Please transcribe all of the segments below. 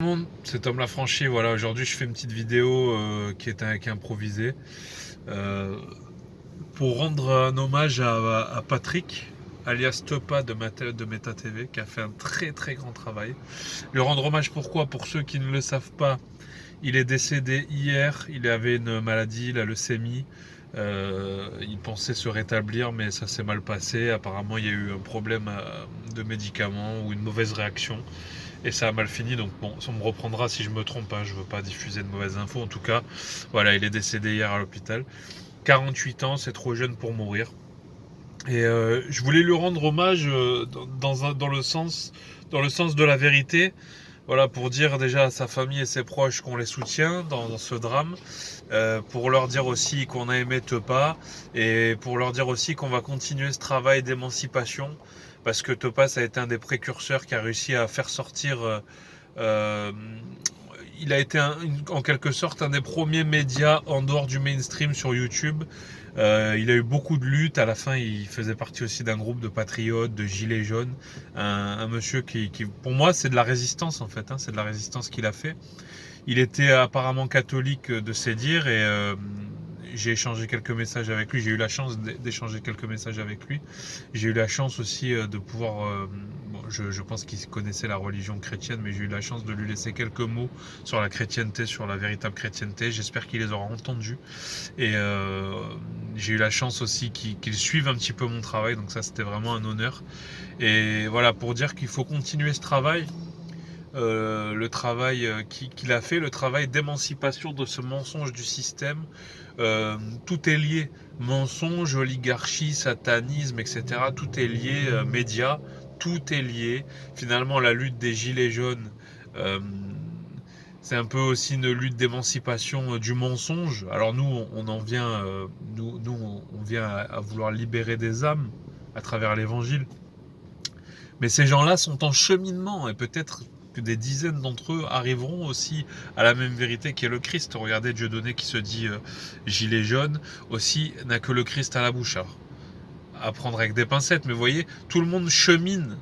Tout le monde, c'est Tom Lafranchi. Voilà, aujourd'hui je fais une petite vidéo qui est improvisée euh, pour rendre un hommage à Patrick, alias Tepa de Meta TV, qui a fait un très très grand travail. Le rendre hommage pourquoi? Pour ceux qui ne le savent pas, il est décédé hier. Il avait une maladie, la leucémie. Il pensait se rétablir, mais ça s'est mal passé. Apparemment, il y a eu un problème de médicaments ou une mauvaise réaction. Et ça a mal fini, donc bon, on me reprendra si je me trompe, hein, je veux pas diffuser de mauvaises infos. En tout cas, voilà, il est décédé hier à l'hôpital. 48 ans, c'est trop jeune pour mourir. Et je voulais lui rendre hommage dans le sens de la vérité. Voilà, pour dire déjà à sa famille et ses proches qu'on les soutient dans ce drame, pour leur dire aussi qu'on a aimé Tepa, et pour leur dire aussi qu'on va continuer ce travail d'émancipation, parce que Tepa, ça a été un des précurseurs qui a réussi à faire sortir euh, il a été en quelque sorte un des premiers médias en dehors du mainstream sur YouTube. Il a eu beaucoup de luttes. À la fin, il faisait partie aussi d'un groupe de patriotes, de gilets jaunes. Un monsieur qui, pour moi, c'est de la résistance en fait. Hein, c'est de la résistance qu'il a fait. Il était apparemment catholique de ses dires et j'ai échangé quelques messages avec lui. J'ai eu la chance d'échanger quelques messages avec lui. J'ai eu la chance aussi de pouvoir. Bon, je pense qu'il connaissait la religion chrétienne, mais j'ai eu la chance de lui laisser quelques mots sur la chrétienté, sur la véritable chrétienté. J'espère qu'il les aura entendus. Et j'ai eu la chance aussi qu'il suive un petit peu mon travail. Donc ça, c'était vraiment un honneur. Et voilà, pour dire qu'il faut continuer ce travail. Le travail qu'il a fait, le travail d'émancipation de ce mensonge du système. Tout est lié. Mensonge, oligarchie, satanisme, etc. Tout est lié. Médias, tout est lié. Finalement, la lutte des gilets jaunes, euh, c'est un peu aussi une lutte d'émancipation du mensonge. Alors nous, on en vient, on vient à vouloir libérer des âmes à travers l'évangile. Mais ces gens-là sont en cheminement et peut-être que des dizaines d'entre eux arriveront aussi à la même vérité qui est le Christ. Regardez Dieudonné qui se dit gilet jaune, aussi n'a que le Christ à la bouche. Alors, à prendre avec des pincettes, mais vous voyez, tout le monde chemine.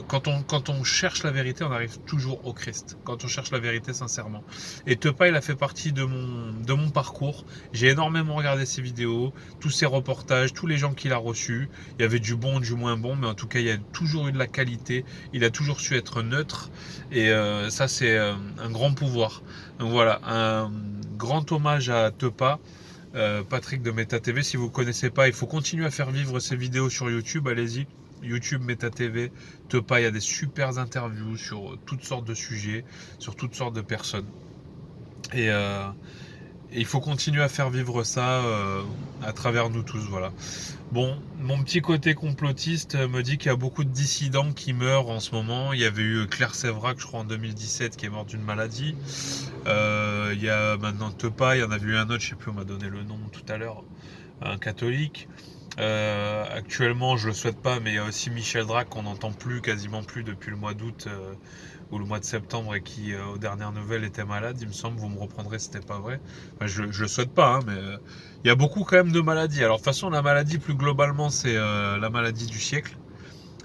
Quand on cherche la vérité, on arrive toujours au Christ. Quand on cherche la vérité sincèrement. Et Tepa, il a fait partie de mon parcours. J'ai énormément regardé ses vidéos, tous ses reportages, tous les gens qu'il a reçus. Il y avait du bon, du moins bon, mais en tout cas, il y a toujours eu de la qualité. Il a toujours su être neutre. Et ça, c'est un grand pouvoir. Donc voilà, un grand hommage à Tepa. Patrick de Meta TV. Si vous ne connaissez pas, il faut continuer à faire vivre ces vidéos sur YouTube. Allez-y. YouTube, Meta TV, Tepa, il y a des super interviews sur toutes sortes de sujets, sur toutes sortes de personnes. Et, euh, et il faut continuer à faire vivre ça à travers nous tous. Voilà. Bon, mon petit côté complotiste me dit qu'il y a beaucoup de dissidents qui meurent en ce moment. Il y avait eu Claire Sévrac, je crois, en 2017, qui est morte d'une maladie. Il y a maintenant Tepa, il y en avait eu un autre, je sais plus, on m'a donné le nom tout à l'heure, un catholique. Actuellement, je le souhaite pas, mais il y a aussi Michel Drac qu'on n'entend plus, quasiment plus depuis le mois d'août ou le mois de septembre et qui, aux dernières nouvelles, était malade. Il me semble, vous me reprendrez, c'était pas vrai. Enfin, je le souhaite pas, hein, mais il y a beaucoup quand même de maladies. Alors de toute façon, la maladie plus globalement, c'est la maladie du siècle.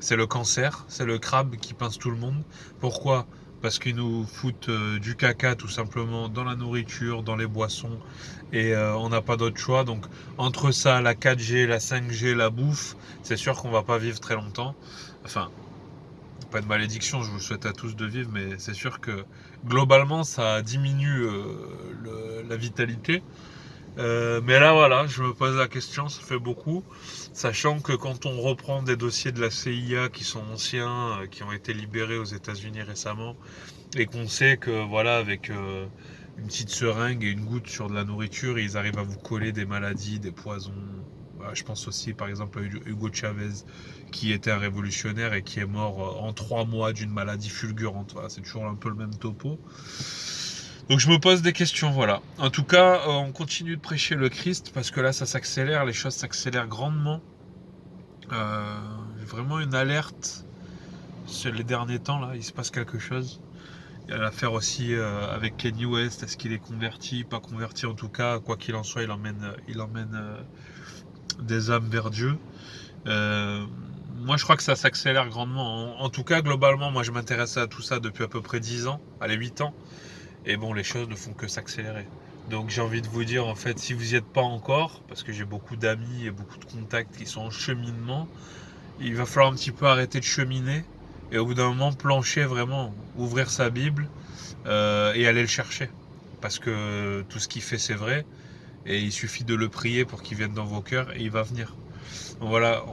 C'est le cancer, c'est le crabe qui pince tout le monde. Pourquoi? Parce qu'ils nous foutent du caca tout simplement dans la nourriture, dans les boissons, et on n'a pas d'autre choix. Donc entre ça, la 4G, la 5G, la bouffe, c'est sûr qu'on va pas vivre très longtemps. Enfin, pas de malédiction, je vous souhaite à tous de vivre, mais c'est sûr que globalement ça diminue la vitalité. Mais là, voilà, je me pose la question, ça fait beaucoup, sachant que quand on reprend des dossiers de la CIA qui sont anciens, qui ont été libérés aux États-Unis récemment, et qu'on sait que, voilà, avec une petite seringue et une goutte sur de la nourriture, ils arrivent à vous coller des maladies, des poisons. Voilà, je pense aussi, par exemple, à Hugo Chavez, qui était un révolutionnaire et qui est mort en 3 mois d'une maladie fulgurante. Voilà, c'est toujours un peu le même topo. Donc je me pose des questions, voilà. En tout cas, on continue de prêcher le Christ parce que là, ça s'accélère, les choses s'accélèrent grandement. Vraiment une alerte sur les derniers temps, là, il se passe quelque chose. Il y a l'affaire aussi avec Kanye West, est-ce qu'il est converti, pas converti en tout cas, quoi qu'il en soit, il emmène des âmes vers Dieu. Euh, moi, je crois que ça s'accélère grandement. En tout cas, globalement, moi, je m'intéresse à tout ça depuis à peu près 10 ans, allez, 8 ans. Et bon, les choses ne font que s'accélérer. Donc, j'ai envie de vous dire, en fait, si vous n'y êtes pas encore, parce que j'ai beaucoup d'amis et beaucoup de contacts qui sont en cheminement, il va falloir un petit peu arrêter de cheminer et au bout d'un moment, plancher vraiment, ouvrir sa Bible et aller le chercher. Parce que tout ce qu'il fait, c'est vrai. Et il suffit de le prier pour qu'il vienne dans vos cœurs et il va venir. Donc voilà,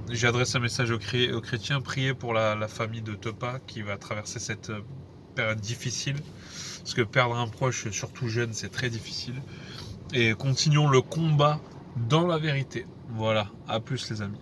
j'adresse un message aux chrétiens, priez pour la famille de Tepa qui va traverser cette période difficile. Parce que perdre un proche, surtout jeune, c'est très difficile. Et continuons le combat dans la vérité. Voilà, à plus les amis.